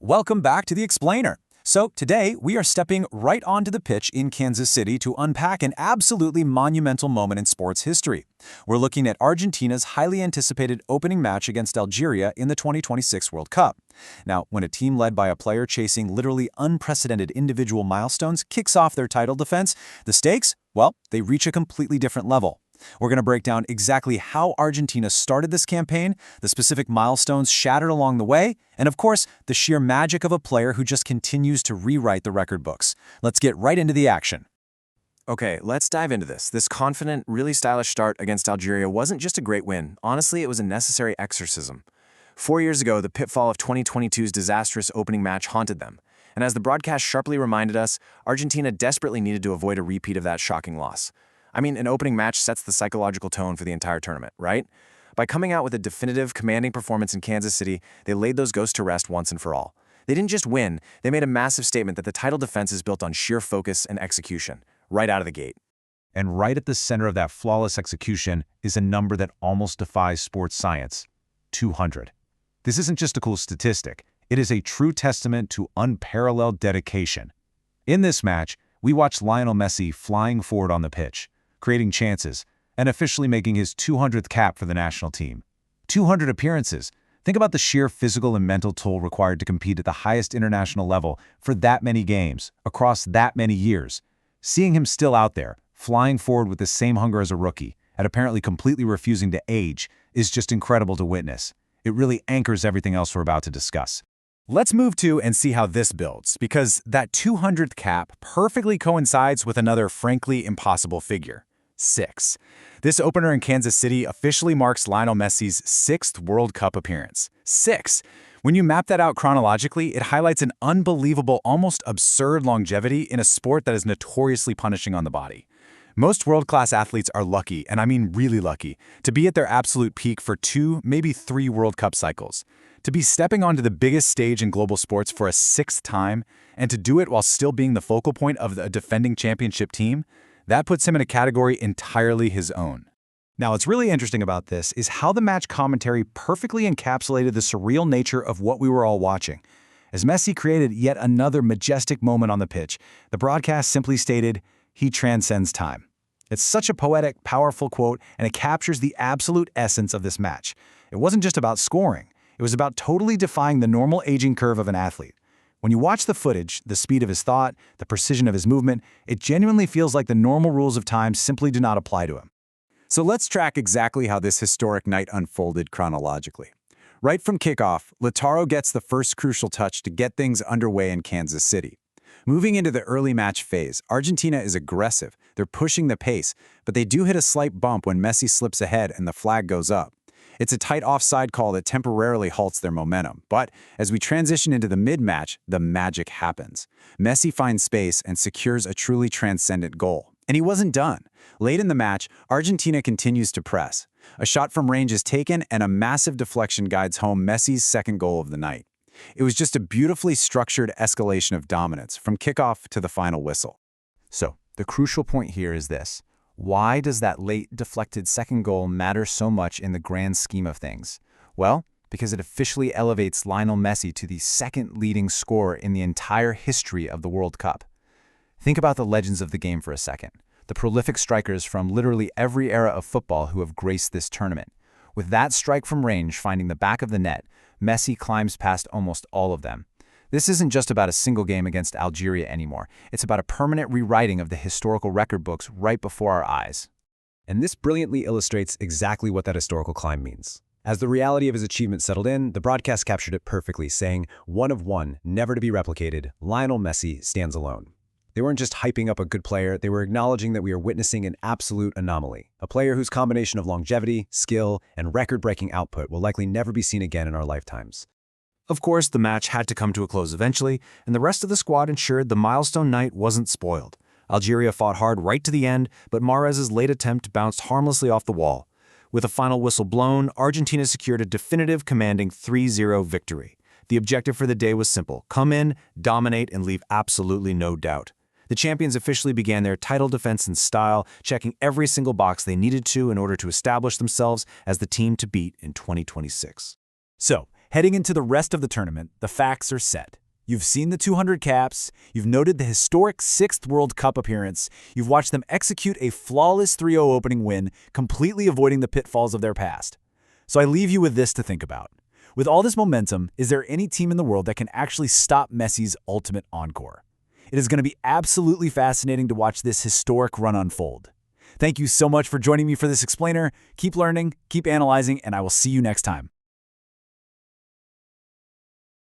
Welcome back to The Explainer. So today, we are stepping right onto the pitch in Kansas City to unpack an absolutely monumental moment in sports history. We're looking at Argentina's highly anticipated opening match against Algeria in the 2026 World Cup. Now, when a team led by a player chasing literally unprecedented individual milestones kicks off their title defense, the stakes, well, they reach a completely different level. We're going to break down exactly how Argentina started this campaign, the specific milestones shattered along the way, and of course, the sheer magic of a player who just continues to rewrite the record books. Let's get right into the action. Okay, let's dive into this. This confident, really stylish start against Algeria wasn't just a great win. Honestly, it was a necessary exorcism. 4 years ago, the pitfall of 2022's disastrous opening match haunted them. And as the broadcast sharply reminded us, Argentina desperately needed to avoid a repeat of that shocking loss. I mean, an opening match sets the psychological tone for the entire tournament, right? By coming out with a definitive, commanding performance in Kansas City, they laid those ghosts to rest once and for all. They didn't just win, they made a massive statement that the title defense is built on sheer focus and execution, right out of the gate. And right at the center of that flawless execution is a number that almost defies sports science: 200. This isn't just a cool statistic, it is a true testament to unparalleled dedication. In this match, we watched Lionel Messi flying forward on the pitch, creating chances, and officially making his 200th cap for the national team. 200 appearances. Think about the sheer physical and mental toll required to compete at the highest international level for that many games, across that many years. Seeing him still out there, flying forward with the same hunger as a rookie, and apparently completely refusing to age, is just incredible to witness. It really anchors everything else we're about to discuss. Let's move to and see how this builds, because that 200th cap perfectly coincides with another frankly impossible figure: 6. This opener in Kansas City officially marks Lionel Messi's 6th World Cup appearance. 6! When you map that out chronologically, it highlights an unbelievable, almost absurd longevity in a sport that is notoriously punishing on the body. Most world-class athletes are lucky, and I mean really lucky, to be at their absolute peak for 2, maybe 3 World Cup cycles. To be stepping onto the biggest stage in global sports for a 6th time, and to do it while still being the focal point of a defending championship team, that puts him in a category entirely his own. Now, what's really interesting about this is how the match commentary perfectly encapsulated the surreal nature of what we were all watching. As Messi created yet another majestic moment on the pitch, the broadcast simply stated, "He transcends time." It's such a poetic, powerful quote, and it captures the absolute essence of this match. It wasn't just about scoring. It was about totally defying the normal aging curve of an athlete. When you watch the footage, the speed of his thought, the precision of his movement, it genuinely feels like the normal rules of time simply do not apply to him. So let's track exactly how this historic night unfolded chronologically. Right from kickoff, Lautaro gets the first crucial touch to get things underway in Kansas City. Moving into the early match phase, Argentina is aggressive. They're pushing the pace, but they do hit a slight bump when Messi slips ahead and the flag goes up. It's a tight offside call that temporarily halts their momentum. But as we transition into the mid-match, the magic happens. Messi finds space and secures a truly transcendent goal. And he wasn't done. Late in the match, Argentina continues to press. A shot from range is taken, and a massive deflection guides home Messi's second goal of the night. It was just a beautifully structured escalation of dominance, from kickoff to the final whistle. So, the crucial point here is this. Why does that late deflected second goal matter so much in the grand scheme of things? Well, because it officially elevates Lionel Messi to the second leading scorer in the entire history of the World Cup. Think about the legends of the game for a second, the prolific strikers from literally every era of football who have graced this tournament. With that strike from range finding the back of the net, Messi climbs past almost all of them. This isn't just about a single game against Algeria anymore. It's about a permanent rewriting of the historical record books right before our eyes. And this brilliantly illustrates exactly what that historical climb means. As the reality of his achievement settled in, the broadcast captured it perfectly, saying, "One of one, never to be replicated, Lionel Messi stands alone." They weren't just hyping up a good player, they were acknowledging that we are witnessing an absolute anomaly. A player whose combination of longevity, skill, and record-breaking output will likely never be seen again in our lifetimes. Of course, the match had to come to a close eventually, and the rest of the squad ensured the milestone night wasn't spoiled. Algeria fought hard right to the end, but Mahrez's late attempt bounced harmlessly off the wall. With a final whistle blown, Argentina secured a definitive, commanding 3-0 victory. The objective for the day was simple: come in, dominate, and leave absolutely no doubt. The champions officially began their title defense in style, checking every single box they needed to in order to establish themselves as the team to beat in 2026. So, Heading into the rest of the tournament, the facts are set. You've seen the 200 caps, you've noted the historic 6th World Cup appearance, you've watched them execute a flawless 3-0 opening win, completely avoiding the pitfalls of their past. So I leave you with this to think about. With all this momentum, is there any team in the world that can actually stop Messi's ultimate encore? It is going to be absolutely fascinating to watch this historic run unfold. Thank you so much for joining me for this explainer. Keep learning, keep analyzing, and I will see you next time.